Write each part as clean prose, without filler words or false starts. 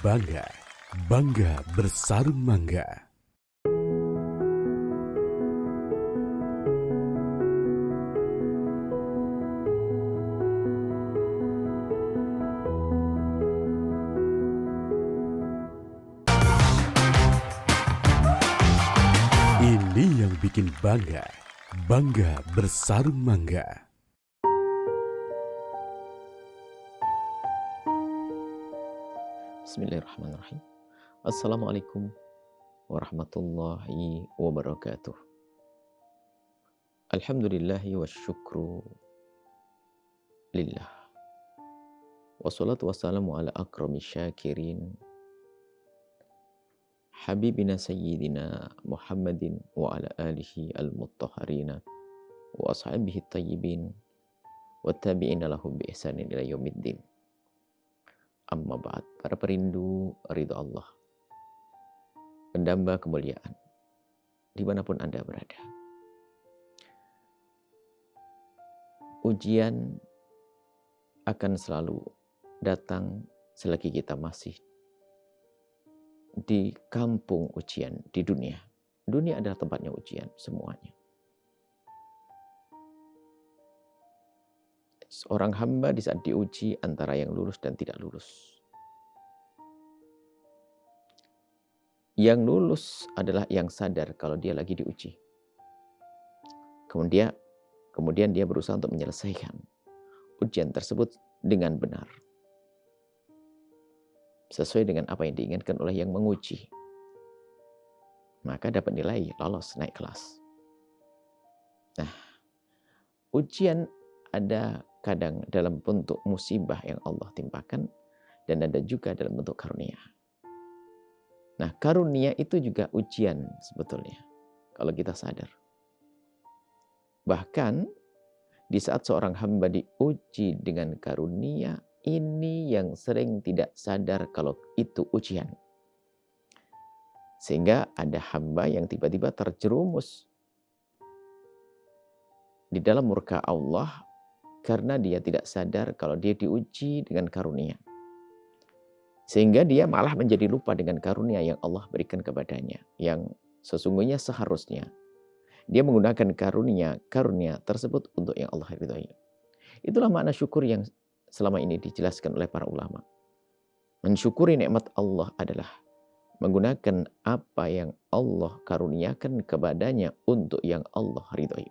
bangga, bangga bersarung mangga. Ini yang bikin bangga, bangga bersarung mangga. Bismillahirrahmanirrahim. Assalamualaikum warahmatullahi wabarakatuh. Alhamdulillahi wa syukru lillah. Wassalatu wassalamu ala akrami syakirin. Habibina sayyidina Muhammadin wa ala alihi al-muttahharina wa ashabihi tayyibin wa tabi'ina lahum bi ihsanin ila yaumiddin. Amma ba'd, para perindu ridha Allah, pendamba kemuliaan, dimanapun Anda berada. Ujian akan selalu datang selagi kita masih di kampung ujian di dunia. Dunia adalah tempatnya ujian semuanya. Seorang hamba di saat diuji antara yang lulus dan tidak lulus. Yang lulus adalah yang sadar kalau dia lagi diuji. Kemudian dia berusaha untuk menyelesaikan ujian tersebut dengan benar. Sesuai dengan apa yang diinginkan oleh yang menguji. Maka dapat nilai lolos, naik kelas. Nah, ujian ada kadang dalam bentuk musibah yang Allah timpakan, dan ada juga dalam bentuk karunia. Nah, karunia itu juga ujian sebetulnya, kalau kita sadar. Bahkan, di saat seorang hamba diuji dengan karunia, ini yang sering tidak sadar kalau itu ujian. Sehingga ada hamba yang tiba-tiba terjerumus di dalam murka Allah, karena dia tidak sadar kalau dia diuji dengan karunia. Sehingga dia malah menjadi lupa dengan karunia yang Allah berikan kepadanya. Yang sesungguhnya seharusnya dia menggunakan karunia tersebut untuk yang Allah ridhoi. Itulah makna syukur yang selama ini dijelaskan oleh para ulama. Mensyukuri nikmat Allah adalah menggunakan apa yang Allah karuniakan kepadanya untuk yang Allah ridhoi.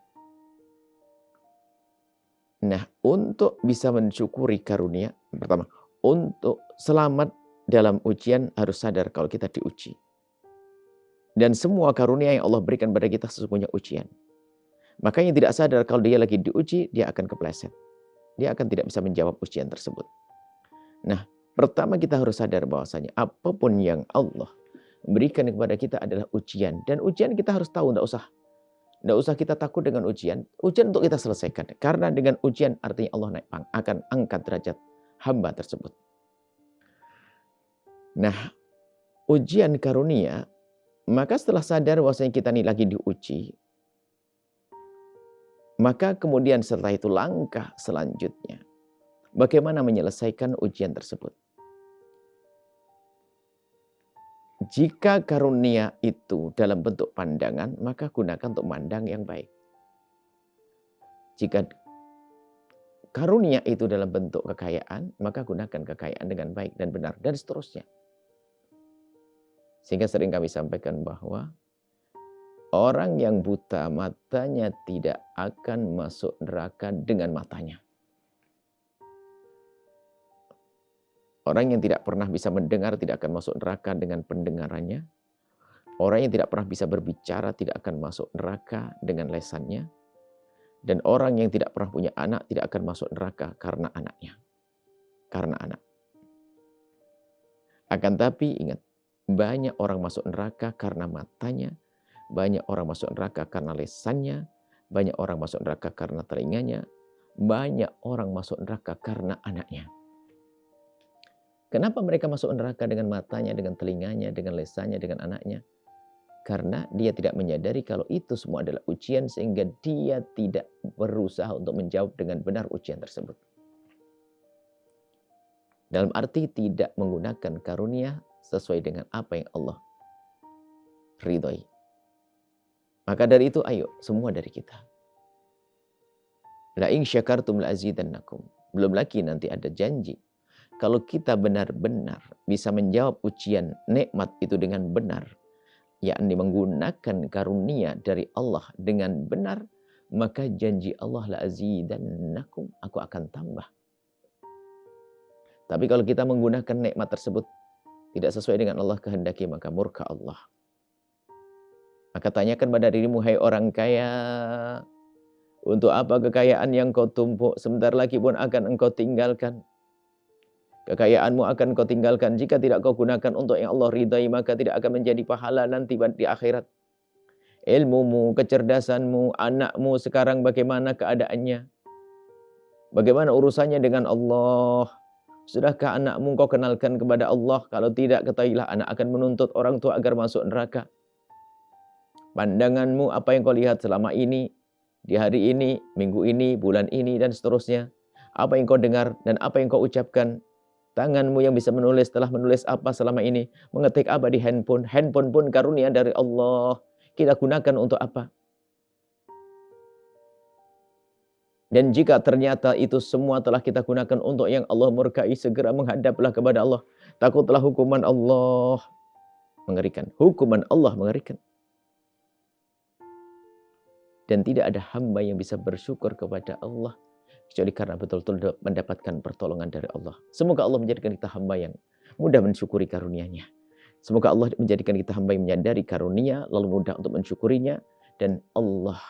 Nah, untuk bisa mensyukuri karunia, pertama, untuk selamat dalam ujian harus sadar kalau kita diuji. Dan semua karunia yang Allah berikan pada kita sesungguhnya ujian. Makanya tidak sadar kalau dia lagi diuji, dia akan kepleset. Dia akan tidak bisa menjawab ujian tersebut. Nah, pertama kita harus sadar bahwasanya apapun yang Allah berikan kepada kita adalah ujian. Dan ujian kita harus tahu, tidak usah kita takut dengan ujian. Ujian untuk kita selesaikan. Karena dengan ujian artinya Allah akan angkat derajat hamba tersebut. Nah, ujian karunia, maka setelah sadar bahwasanya kita ini lagi diuji, maka kemudian setelah itu langkah selanjutnya, bagaimana menyelesaikan ujian tersebut. Jika karunia itu dalam bentuk pandangan, maka gunakan untuk mandang yang baik. Jika karunia itu dalam bentuk kekayaan, maka gunakan kekayaan dengan baik dan benar, dan seterusnya. Sehingga sering kami sampaikan bahwa orang yang buta matanya tidak akan masuk neraka dengan matanya. Orang yang tidak pernah bisa mendengar tidak akan masuk neraka dengan pendengarannya. Orang yang tidak pernah bisa berbicara tidak akan masuk neraka dengan lesannya. Dan orang yang tidak pernah punya anak tidak akan masuk neraka karena anaknya. Karena anak. Akan tapi ingat, banyak orang masuk neraka karena matanya. Banyak orang masuk neraka karena lesannya. Banyak orang masuk neraka karena telinganya. Banyak orang masuk neraka karena anaknya. Kenapa mereka masuk neraka dengan matanya, dengan telinganya, dengan lesannya, dengan anaknya? Karena dia tidak menyadari kalau itu semua adalah ujian, sehingga dia tidak berusaha untuk menjawab dengan benar ujian tersebut. Dalam arti tidak menggunakan karunia sesuai dengan apa yang Allah ridhoi. Maka dari itu ayo semua dari kita. La in syakartum la azidannakum. Belum lagi nanti ada janji. Kalau kita benar-benar bisa menjawab ujian nikmat itu dengan benar, yakni menggunakan karunia dari Allah dengan benar, maka janji Allah la azidannakum, aku akan tambah. Tapi kalau kita menggunakan nikmat tersebut tidak sesuai dengan Allah kehendaki, maka murka Allah. Maka tanyakan pada dirimu, hai orang kaya, untuk apa kekayaan yang kau tumpuk sebentar lagi pun akan engkau tinggalkan. Kekayaanmu akan kau tinggalkan jika tidak kau gunakan untuk yang Allah ridai, maka tidak akan menjadi pahala nanti di akhirat. Ilmumu, kecerdasanmu, anakmu sekarang bagaimana keadaannya? Bagaimana urusannya dengan Allah? Sudahkah anakmu kau kenalkan kepada Allah? Kalau tidak, ketahuilah anak akan menuntut orang tua agar masuk neraka. Pandanganmu, apa yang kau lihat selama ini, di hari ini, minggu ini, bulan ini, dan seterusnya. Apa yang kau dengar dan apa yang kau ucapkan. Tanganmu yang bisa menulis, telah menulis apa selama ini. Mengetik apa di handphone. Handphone pun karunia dari Allah. Kita gunakan untuk apa? Dan jika ternyata itu semua telah kita gunakan untuk yang Allah murkai, segera menghadaplah kepada Allah. Takutlah hukuman Allah. Mengerikan. Hukuman Allah mengerikan. Dan tidak ada hamba yang bisa bersyukur kepada Allah kecuali karena betul-betul mendapatkan pertolongan dari Allah. Semoga Allah menjadikan kita hamba yang mudah mensyukuri karunia-Nya. Semoga Allah menjadikan kita hamba yang menyadari karunia, lalu mudah untuk mensyukurinya. Dan Allah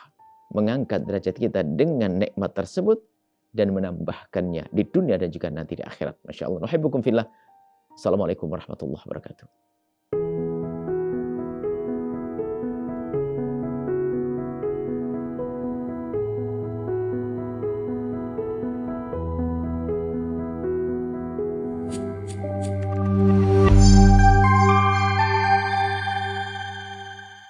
mengangkat derajat kita dengan nikmat tersebut dan menambahkannya di dunia dan juga nanti di akhirat. Masya Allah. Nuhibbukum fillah. Assalamualaikum warahmatullahi wabarakatuh.